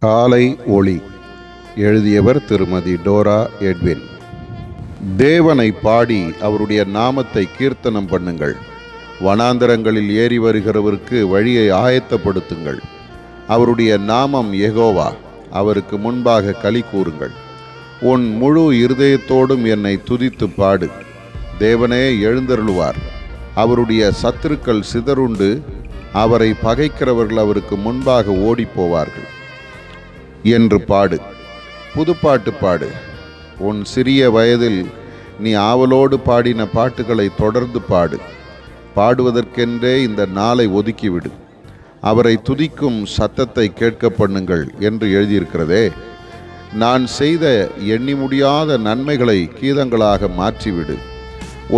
காலை ஒளி. எழுதியவர் திருமதி டோரா எட்வின். தேவனை பாடி அவருடைய நாமத்தை கீர்த்தனம் பண்ணுங்கள். வனாந்தரங்களில் ஏறி வருகிறவருக்கு வழியை ஆயத்தப்படுத்துங்கள். அவருடைய நாமம் யெகோவா, அவருக்கு முன்பாக களி கூறுங்கள். உன் முழு இருதயத்தோடும் என்னை துதித்து பாடு. தேவனே எழுந்தருளுவார். அவருடைய சத்துருக்கள் சிதறுண்டு அவரை பகைக்கிறவர்கள் அவருக்கு முன்பாக ஓடிப்போவார்கள் என்று பாடு. புதுப்பாட்டு பாடு. உன் சிறிய வயதில் நீ ஆவலோடு பாடின பாட்டுகளை தொடர்ந்து பாடு. பாடுவதற்கென்றே இந்த நாளை ஒதுக்கிவிடு. அவரை துதிக்கும் சத்தத்தை கேட்க பண்ணுங்கள் என்று எழுதியிருக்கிறதே. நான் செய்த எண்ணி முடியாத நன்மைகளை கீதங்களாக மாற்றிவிடு.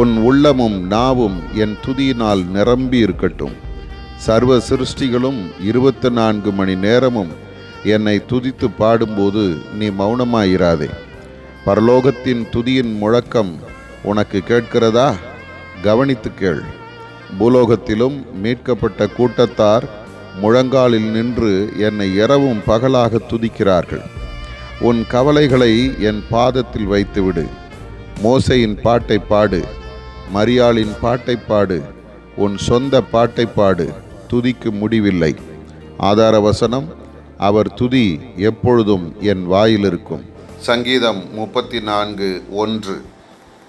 உன் உள்ளமும் நாவும் என் துதியினால் நிரம்பி இருக்கட்டும். சர்வ சிருஷ்டிகளும் 24 மணி நேரமும் என்னை துதித்து பாடும்போது நீ மௌனமாயிராதே. பரலோகத்தின் துதியின் முழக்கம் உனக்கு கேட்கிறதா? கவனித்து கேள். பூலோகத்திலும் மீட்கப்பட்ட கூட்டத்தார் முழங்காலில் நின்று என்னை இரவும் பகலாக துதிக்கிறார்கள். உன் கவலைகளை என் பாதத்தில் வைத்துவிடு. மோசேயின் பாட்டை பாடு, மரியாளின் பாட்டை பாடு, உன் சொந்த பாட்டை பாடு. துதிக்கு முடிவில்லை. ஆதார வசனம், அவர் துதி எப்பொழுதும் என் வாயில் இருக்கும். சங்கீதம் 34:1.